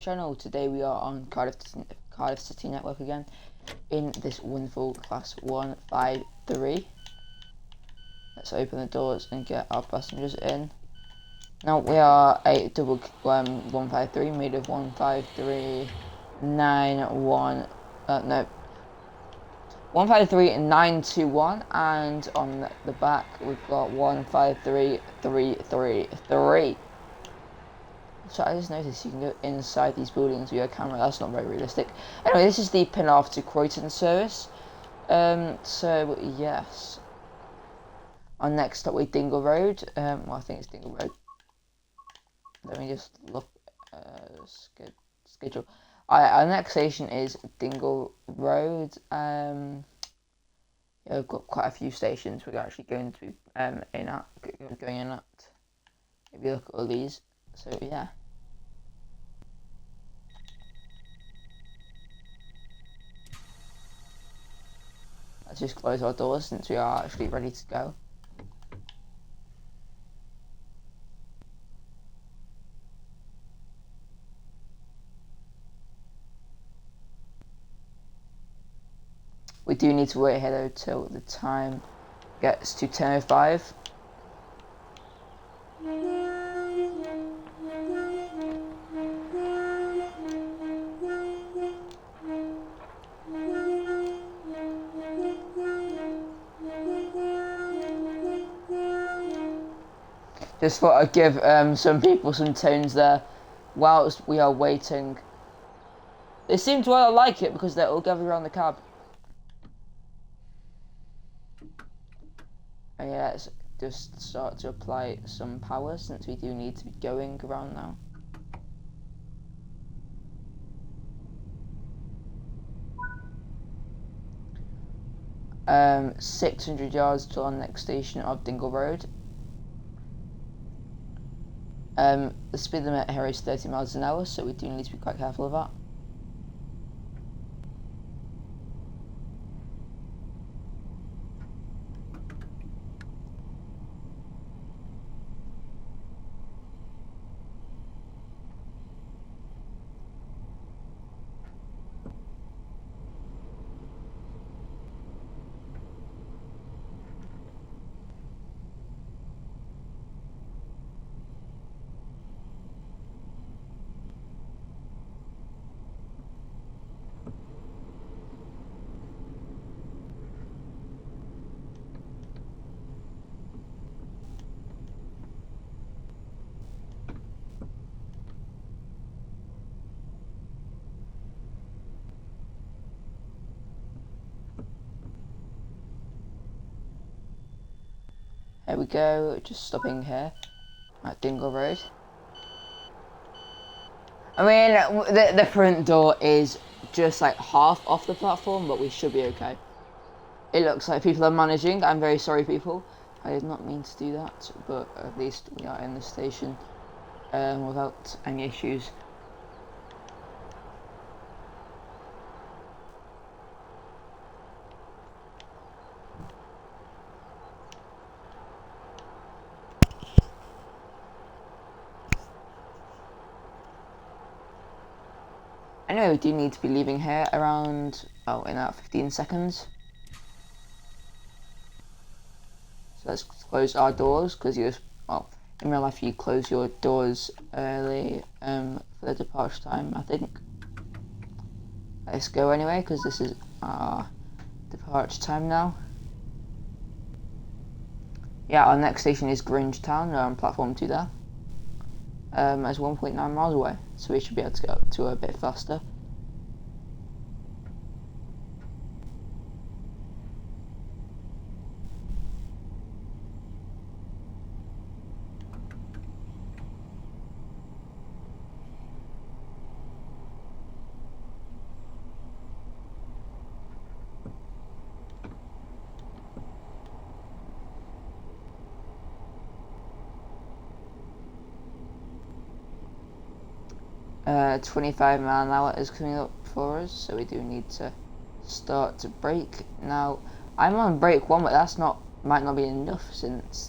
Channel. Today we are on Cardiff City Network again in this wonderful class 153. Let's open the doors and get our passengers in. Now we are a double 153 made of 153 153 921, and on the back we've got 153 333. So I just noticed you can go inside these buildings with your camera. That's not very realistic. Anyway, this is the Penarth to Croyton service. So yes. Our next stop with Dingle Road. Well, I think it's Dingle Road. Let me just look. Schedule. Our next station is Dingle Road. Yeah, we've got quite a few stations we're actually going to be going in at. If you look at all these. So yeah. Let's just close our doors since we are actually ready to go. We do need to wait here though till the time gets to 10:05. Just thought I'd give some people some tones there whilst we are waiting. They seem to all like it because they're all gathered around the cab. And yeah, let's just start to apply some power since we do need to be going around now. Um, 600 yards to our next station of Dingle Road. The speed limit here is 30 miles an hour, so we do need to be quite careful of that. There we go, just stopping here at Dingle Road. I mean, the front door is just like half off the platform, but we should be okay. It looks like people are managing. I'm very sorry, people. I did not mean to do that, but at least we are in the station without any issues. I know we do need to be leaving here around, in about 15 seconds. So let's close our doors, because in real life you close your doors early for the departure time, I think. Let's go anyway, because this is our departure time now. Yeah, our next station is Grangetown. We're on platform 2 there. It's 1.9 miles away, so we should be able to go to a bit faster. Uh, 25 mile an hour is coming up for us, so we do need to start to brake. Now, I'm on brake 1, but might not be enough since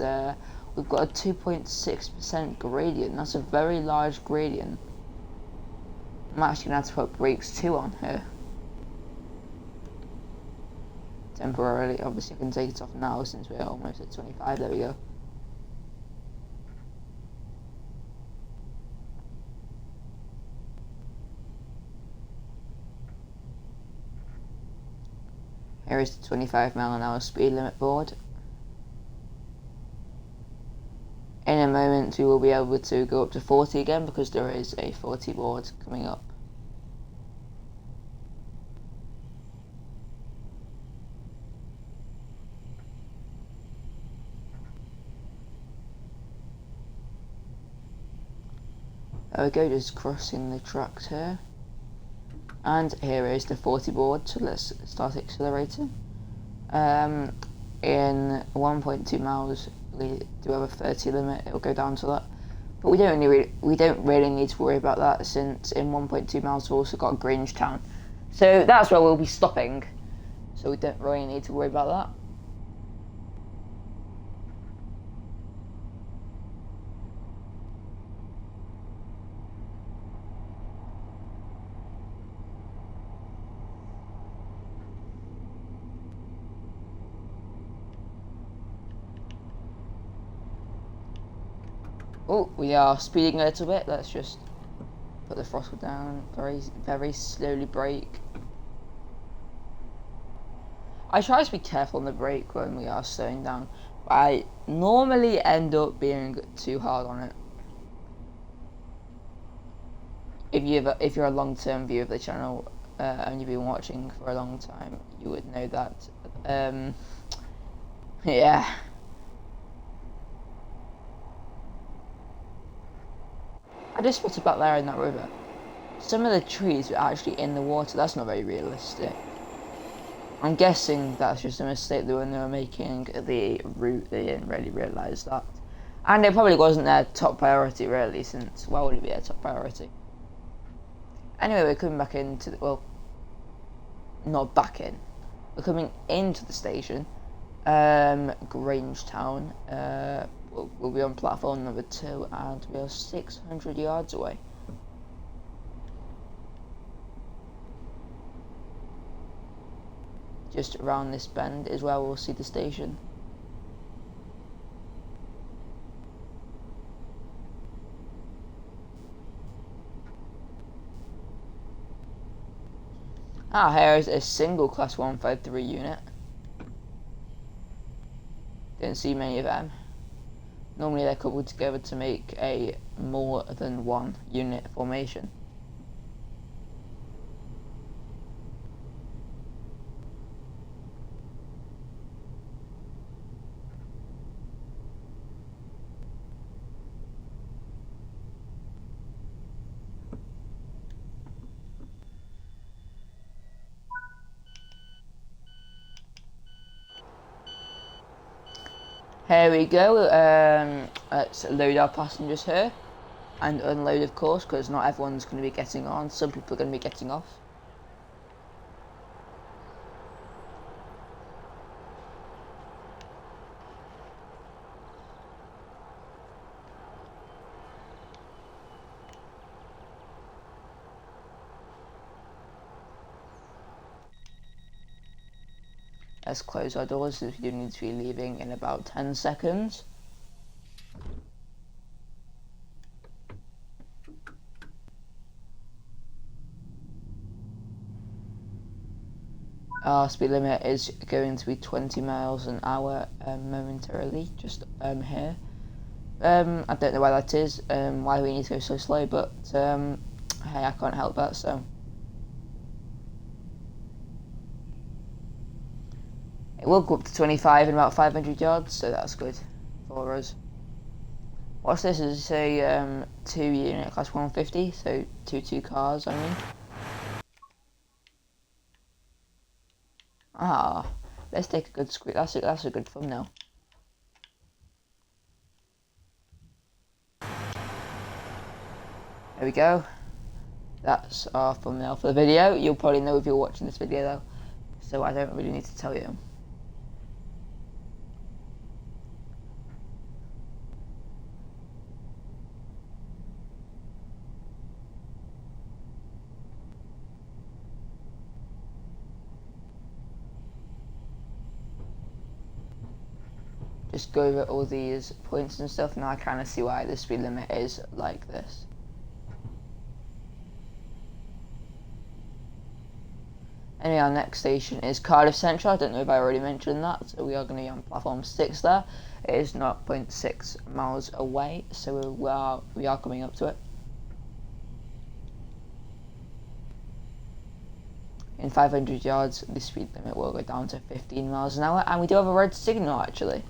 we've got a 2.6% gradient. That's a very large gradient. I'm actually going to have to put brakes 2 on here. Temporarily. Obviously I can take it off now since we're almost at 25. There we go. Here is the 25 mph speed limit board. In a moment we will be able to go up to 40 again because there is a 40 board coming up. There we go, just crossing the tracks here. And here is the 40 board, so let's start accelerating. In 1.2 miles we do have a 30 limit, it'll go down to that. But we don't really need to worry about that, since in 1.2 miles we've also got Grangetown. So that's where we'll be stopping. So we don't really need to worry about that. Oh, we are speeding a little bit. Let's just put the throttle down, very slowly brake. I try to be careful on the brake when we are slowing down, but I normally end up being too hard on it. If you're a long-term viewer of the channel and you've been watching for a long time, you would know that. Yeah. I just spotted back there in that river. Some of the trees were actually in the water. That's not very realistic. I'm guessing that's just a mistake that when they were making the route they didn't really realise that. And it probably wasn't their top priority really, since why would it be their top priority? Anyway, we're coming back into the, well, not back in. We're coming into the station. Grangetown. We'll be on platform number 2 and we are 600 yards away. Just around this bend is where we'll see the station. Ah, here is a single class 153 unit. Didn't see many of them. Normally they're coupled together to make a more than one unit formation. Here we go, let's load our passengers here and unload, of course, because not everyone's going to be getting on, some people are going to be getting off. Let's close our doors since we do need to be leaving in about 10 seconds. Our speed limit is going to be 20 miles an hour momentarily, just here. I don't know why that is, why we need to go so slow, but hey, I can't help that, so. It will go up to 25 in about 500 yards, so that's good for us. What's this? Is a 2 unit class 150, so two cars, I mean. Ah, let's take a good screen. That's a good thumbnail. There we go. That's our thumbnail for the video. You'll probably know if you're watching this video though, so I don't really need to tell you. just go over all these points and stuff. Now I kind of see why the speed limit is like this. Anyway, our next station is Cardiff Central. I don't know if I already mentioned that. So we are going to be on platform 6 there. It is 0.6 miles away, so we are coming up to it. In 500 yards, the speed limit will go down to 15 miles an hour, and we do have a red signal actually.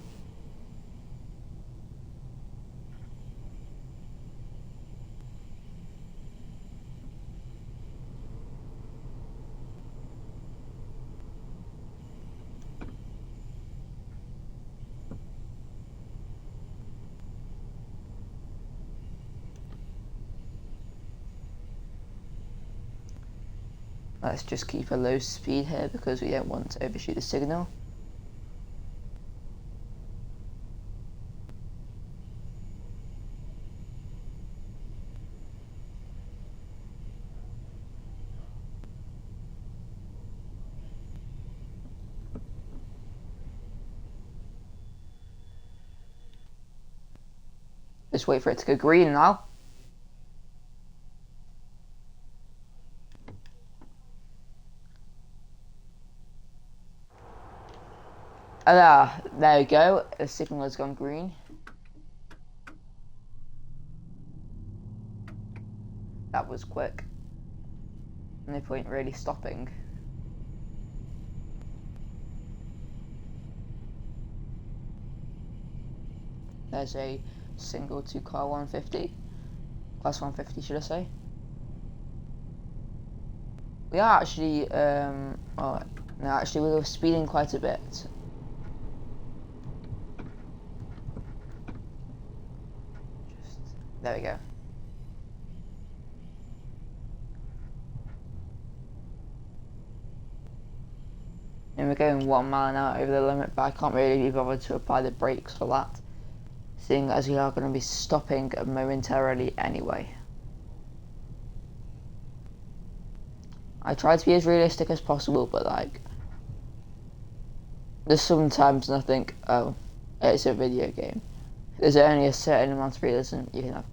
Let's just keep a low speed here because we don't want to overshoot the signal. Just wait for it to go green now. There we go. The signal has gone green. That was quick. No point really stopping. There's a single two-car 150. Class 150, should I say? We are actually, actually we were speeding quite a bit. There we go. And we're going 1 mile an hour over the limit, but I can't really be bothered to apply the brakes for that, seeing as we are going to be stopping momentarily anyway. I try to be as realistic as possible, but like, there's sometimes I think, oh, it's a video game. There's only a certain amount of realism you can have.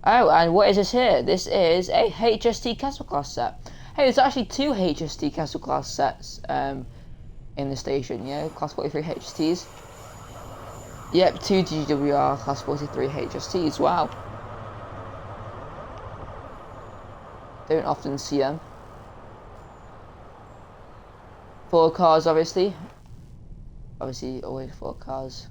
Oh, and what is this here? This is a HST Castle Class set. Hey, there's actually 2 HST Castle Class sets in the station, yeah? Class 43 HSTs. Yep, 2 GWR Class 43 HSTs, wow. Don't often see them. 4 cars, obviously. Obviously, always 4 cars.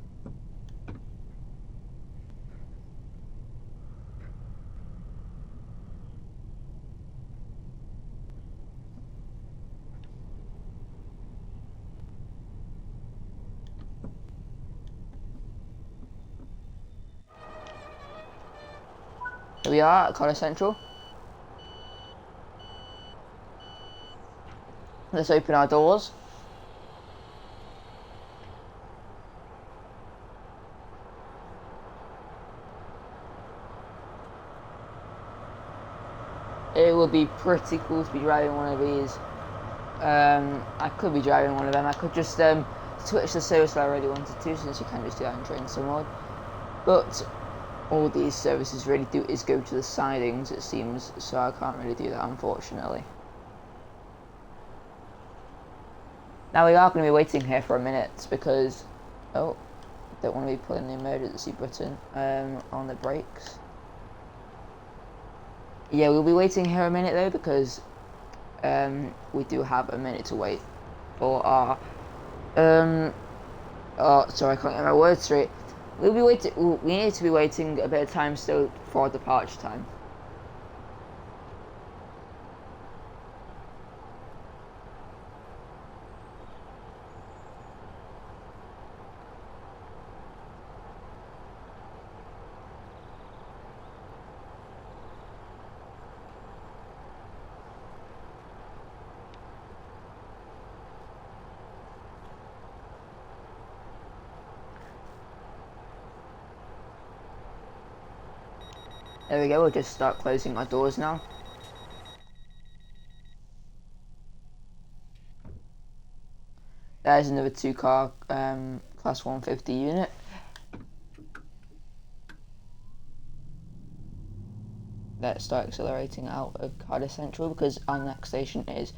Here we are at Cardiff Central. Let's open our doors. It would be pretty cool to be driving one of these. I could be driving one of them. I could just switch the service if I really wanted to, since you can just do that in train sim mode. But all these services really do is go to the sidings, it seems, so I can't really do that, unfortunately. Now we are going to be waiting here for a minute because, oh, don't want to be pulling the emergency button on the brakes. Yeah, we'll be waiting here a minute though because we do have a minute to wait for our oh, sorry, I can't get my words straight. We need to be waiting a bit of time still for our departure time. There we go, we'll just start closing our doors now. There's another 2-car Class 150 unit. let's start accelerating out of Cardiff Central, because our next station is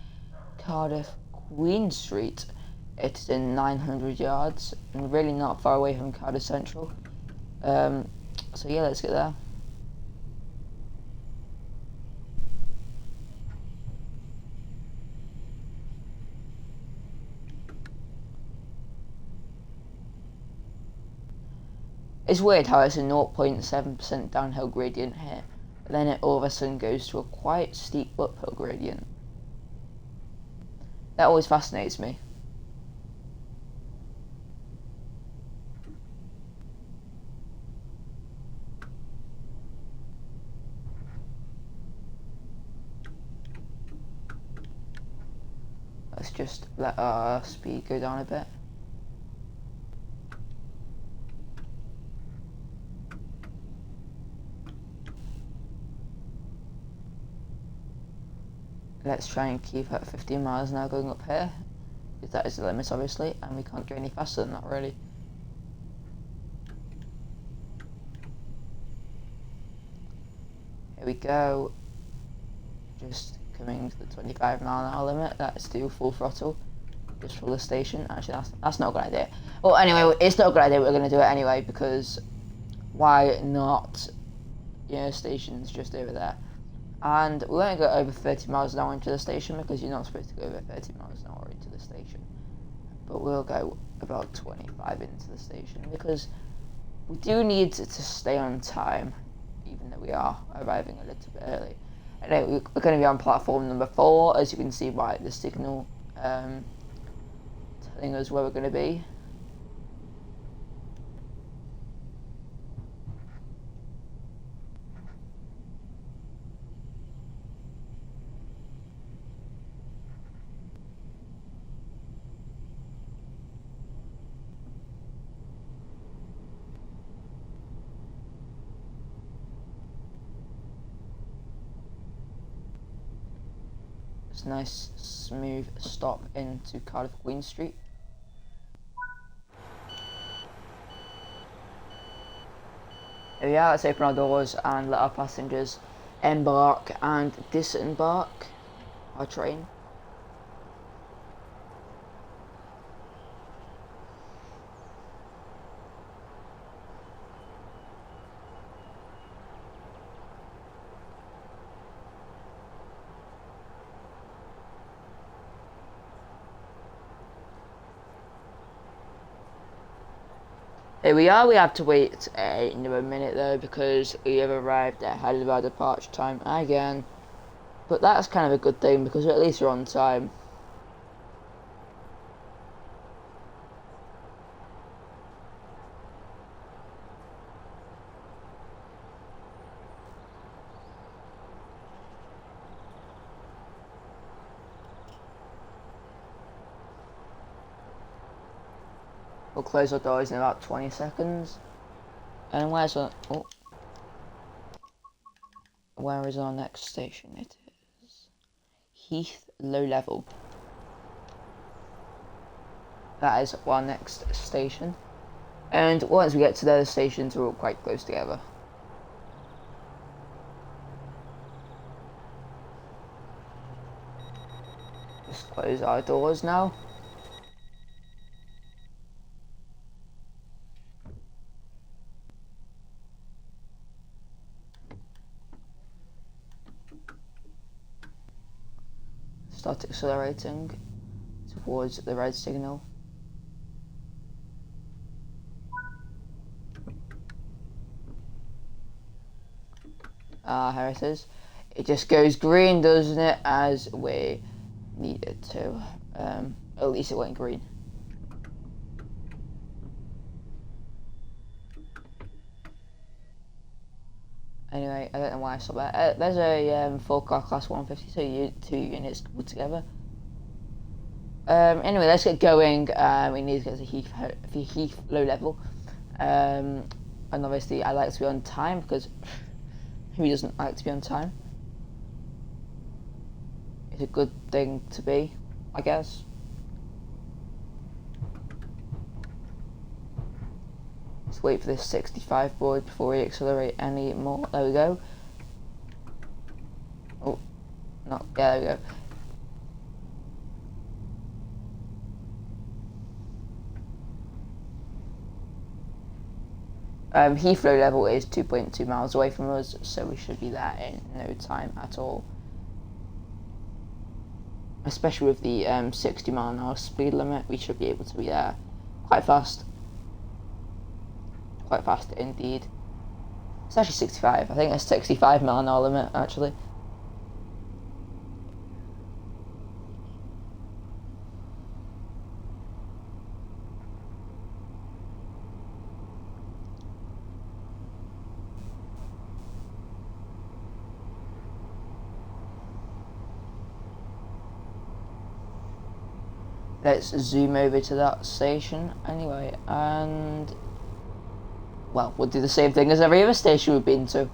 Cardiff Queen Street. It's in 900 yards and really not far away from Cardiff Central. So yeah, let's get there. It's weird how it's a 0.7% downhill gradient here, but then it all of a sudden goes to a quite steep uphill gradient. That always fascinates me. Let's just let our speed go down a bit. Let's try and keep at 15 miles an hour going up here, because that is the limit obviously, and we can't go any faster than that really. Here we go, just coming to the 25 mile an hour limit. Let's do full throttle, just for the station. Actually that's not a good idea. Well, anyway, it's not a good idea, we're going to do it anyway, because why not? You know, station's just over there. And we won't go over 30 miles an hour into the station, because you're not supposed to go over 30 miles an hour into the station. But we'll go about 25 into the station, because we do need to stay on time, even though we are arriving a little bit early. Anyway, we're going to be on platform number 4, as you can see by the signal telling us where we're going to be. It's a nice smooth stop into Cardiff Queen Street. Here we are, let's open our doors and let our passengers embark and disembark our train. Here we are, we have to wait another minute though, because we have arrived ahead of our departure time again. But that's kind of a good thing, because at least we're on time. We'll close our doors in about 20 seconds. And where is our next station? It is Heath Low Level. That is our next station. And once we get to the other stations, we're all quite close together. Just close our doors now. Start accelerating towards the red signal. Here it is. It just goes green, doesn't it, as we need it to. At least it went green. Anyway, I don't know why I stopped there. There's a 4-car class 150, so two units put together. Anyway, let's get going. We need to get to Heath Low Level. And obviously I like to be on time, because who doesn't like to be on time? It's a good thing to be, I guess. Let's wait for this 65 board before we accelerate any more. There we go. Not, yeah, there we go. Heathrow level is 2.2 miles away from us, so we should be there in no time at all. Especially with the 60 mile an hour speed limit, we should be able to be there quite fast. Quite fast indeed. It's actually 65. I think it's 65 mile an hour limit actually. Let's zoom over to that station anyway, and well, we'll do the same thing as every other station we've been to.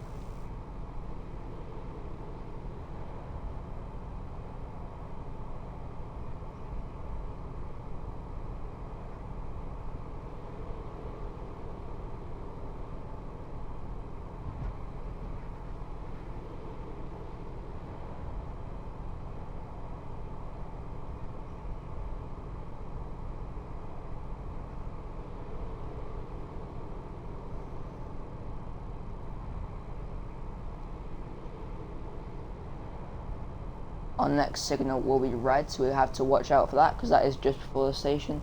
Our next signal will be red, so we have to watch out for that because that is just before the station.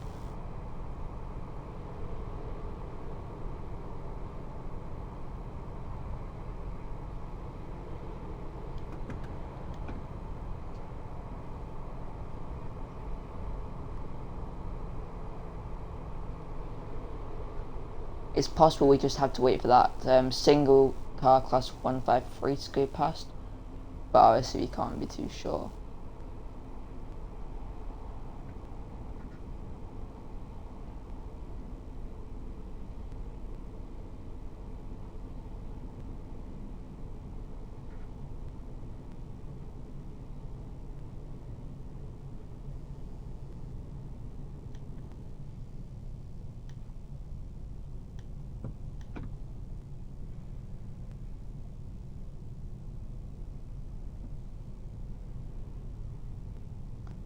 It's possible we just have to wait for that single car class 153 to go past. But obviously we can't be too sure.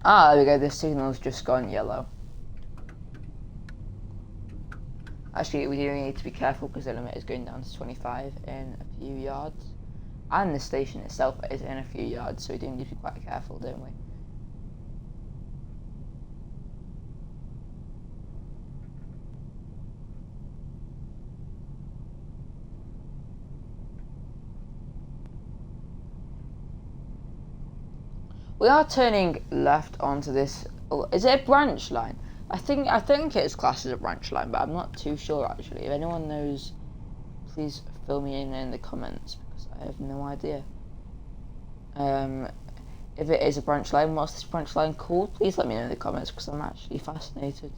Ah, there we go, the signal's just gone yellow. Actually, we do need to be careful because the limit is going down to 25 in a few yards. And the station itself is in a few yards, so we do need to be quite careful, don't we? We are turning left onto this. Is it a branch line? I think it's classed as a branch line, but I'm not too sure actually. If anyone knows, please fill me in the comments because I have no idea. If it is a branch line, what's this branch line called? Please let me know in the comments because I'm actually fascinated.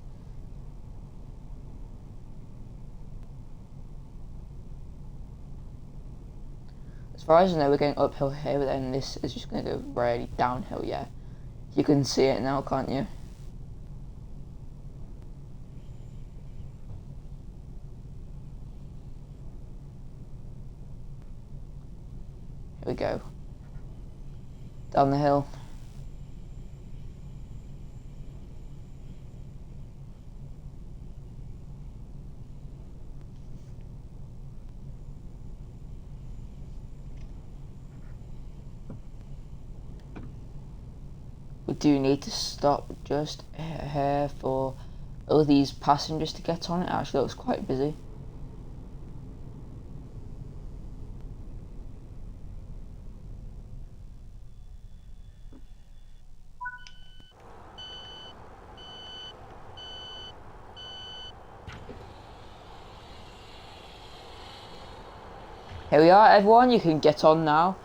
As far as I know, we're going uphill here, but then this is just going to go really downhill, yeah. You can see it now, can't you? Here we go. Down the hill. We do need to stop just here for all these passengers to get on. It actually looks quite busy. Here we are, everyone, you can get on now.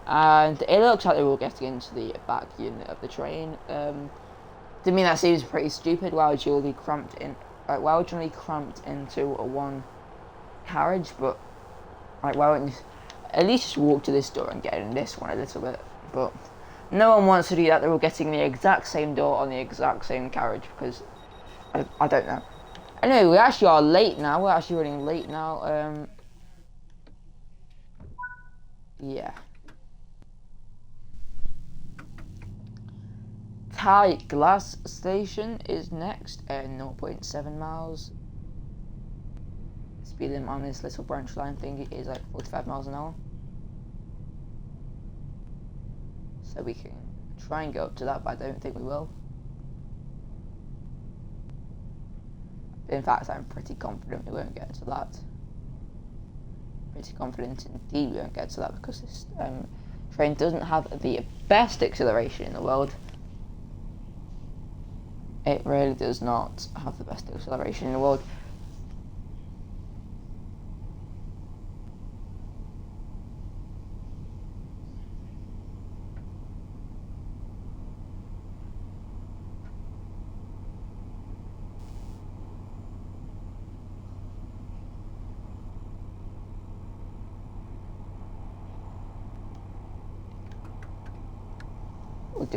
And it looks like they're all getting into the back unit of the train. To me that seems pretty stupid. Why would you all be cramped in? Like, why would you only cramped into a one carriage? But like, why wouldn't you at least just walk to this door and get in this one a little bit? But no one wants to do that. They're all getting the exact same door on the exact same carriage because I don't know. Anyway, we actually are late now. We're actually running late now. Yeah. Thai Glass Station is next at 0.7 miles. Speed limit on this little branch line thing is like 45 miles an hour. So we can try and go up to that, but I don't think we will. In fact, I'm pretty confident we won't get to that. Pretty confident indeed we won't get to that because this train doesn't have the best acceleration in the world. It really does not have the best acceleration in the world.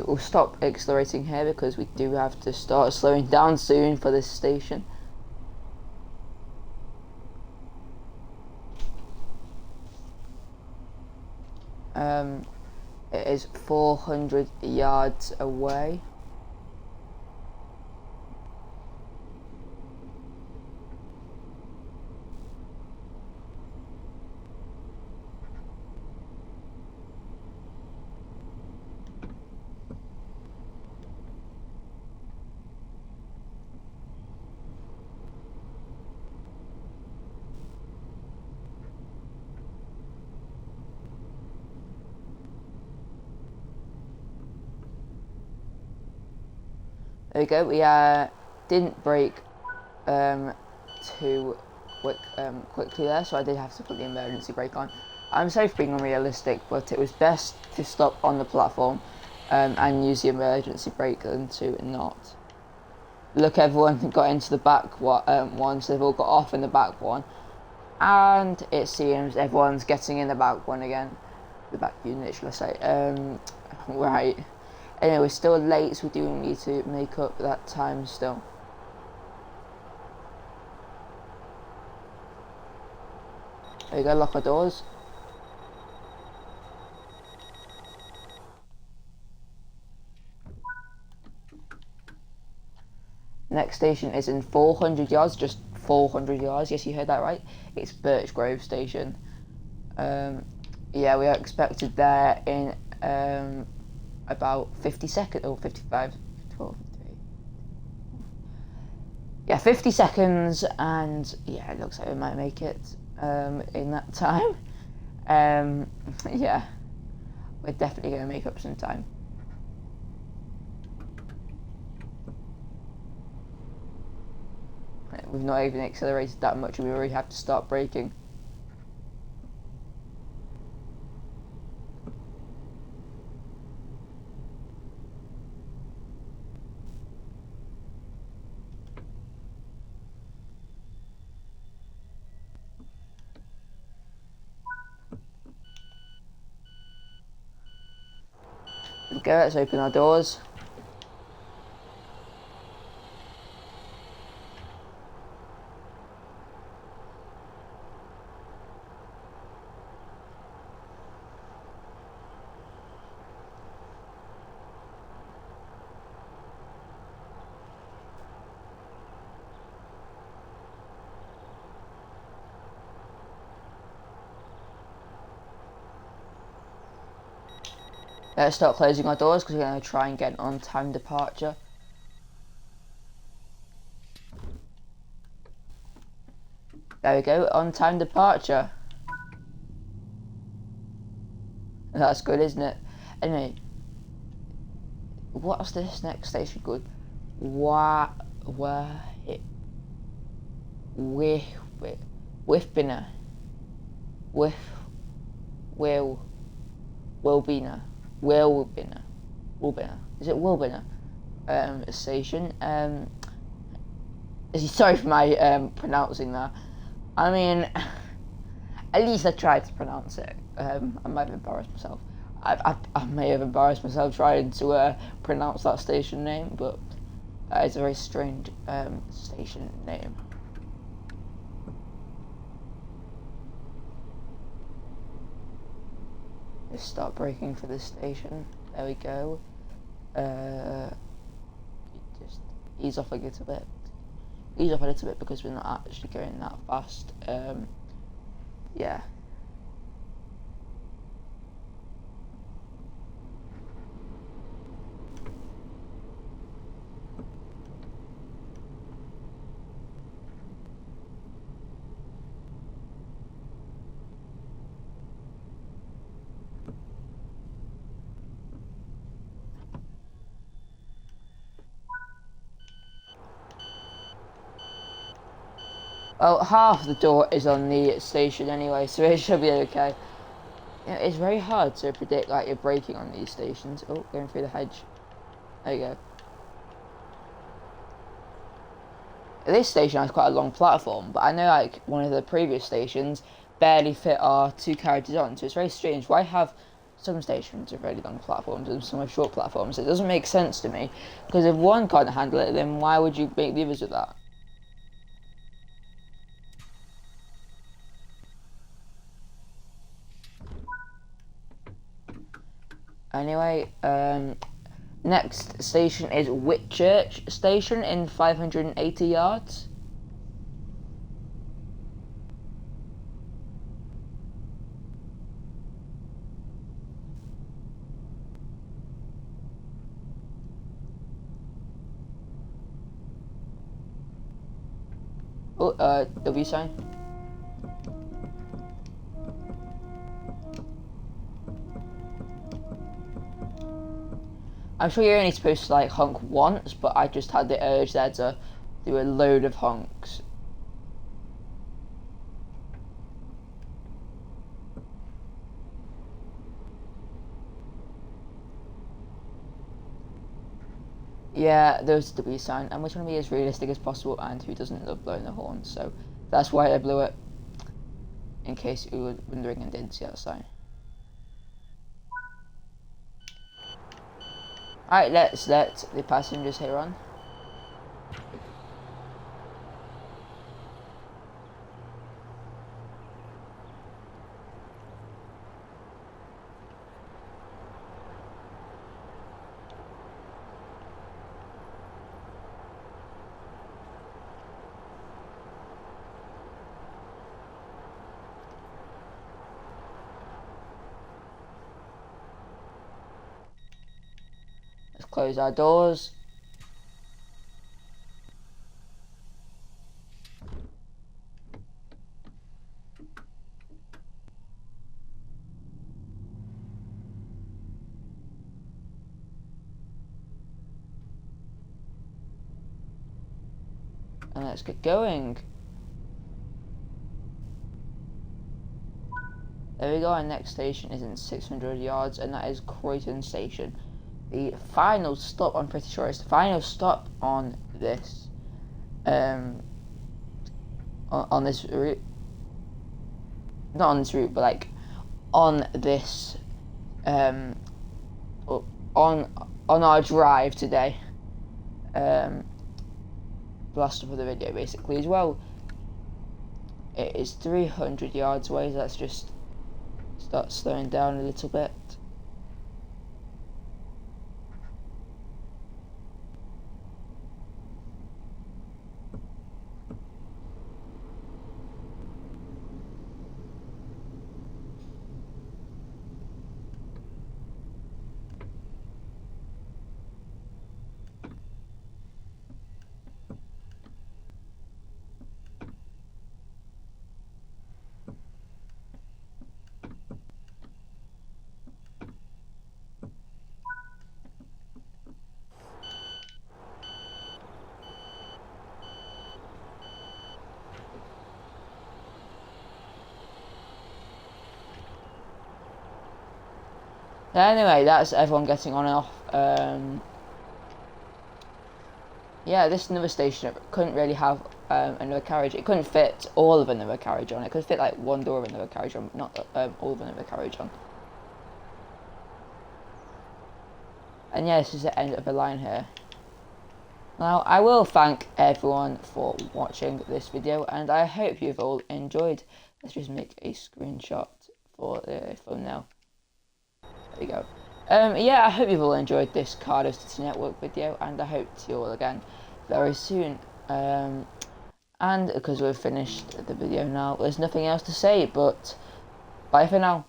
We'll stop accelerating here because we do have to start slowing down soon for this station. It is 400 yards away. There we go. We didn't brake too quickly there, so I did have to put the emergency brake on. I'm sorry for being unrealistic, but it was best to stop on the platform and use the emergency brake than to not. Look, everyone got into the back one, so they've all got off in the back one, and it seems everyone's getting in the back one again. The back unit, should I say? Right. Anyway, we're still late, so we do need to make up that time still. There we go, lock our doors. Next station is in 400 yards, just 400 yards. Yes, you heard that right. It's Birch Grove Station. Yeah, we are expected there in about 50 seconds, or 55, 12, 3. Yeah, 50 seconds, and yeah, it looks like we might make it in that time. Yeah, we're definitely going to make up some time. We've not even accelerated that much, and we already have to start braking. Okay, let's open our doors. Let's start closing our doors because we're going to try and get an on-time departure. There we go, on-time departure. That's good, isn't it? Anyway, what's this next station called? Wilbina. Is it Wilbina? Station. Sorry for my pronouncing that. I mean, at least I tried to pronounce it. I might have embarrassed myself. I may have embarrassed myself trying to pronounce that station name, but it's a very strange station name. Let's start braking for this station. There we go. ease off a little bit. Ease off a little bit because we're not actually going that fast. Yeah. Well, half the door is on the station anyway, so it should be okay. You know, it's very hard to predict like your braking on these stations. Oh, going through the hedge. There you go. This station has quite a long platform, but I know like one of the previous stations barely fit our 2 carriages on, so it's very strange. Why have some stations with really long platforms and some with short platforms? It doesn't make sense to me, because if one can't handle it, then why would you make the others with that? Anyway, next station is Whitchurch Station in 580 yards. Oh, W sign. I'm sure you're only supposed to like honk once, but I just had the urge there to do a load of honks. Yeah, there's the W sign, and we're trying to be as realistic as possible, and who doesn't love blowing the horn, so that's why I blew it, in case you were wondering and didn't see that sign. Alright, let's let the passengers here on. Let's close our doors. And let's get going. There we go, our next station is in 600 yards, and that is Croyton Station. The final stop, I'm pretty sure, is the final stop on this, on this route. Not on this route, but like, on this, on our drive today. Last stop of the video, basically, as well. It is 300 yards away, so let's just start slowing down a little bit. Anyway, that's everyone getting on and off. Yeah, this is another station. It couldn't really have another carriage. It couldn't fit all of another carriage on. It could fit like one door of another carriage on, not all of another carriage on. And yeah, this is the end of the line here. Now, I will thank everyone for watching this video, and I hope you've all enjoyed. Let's just make a screenshot for the thumbnail. There we go. Yeah, I hope you've all enjoyed this Cardiff City Network video, and I hope to see you all again very soon. And because we've finished the video now, there's nothing else to say, but bye for now.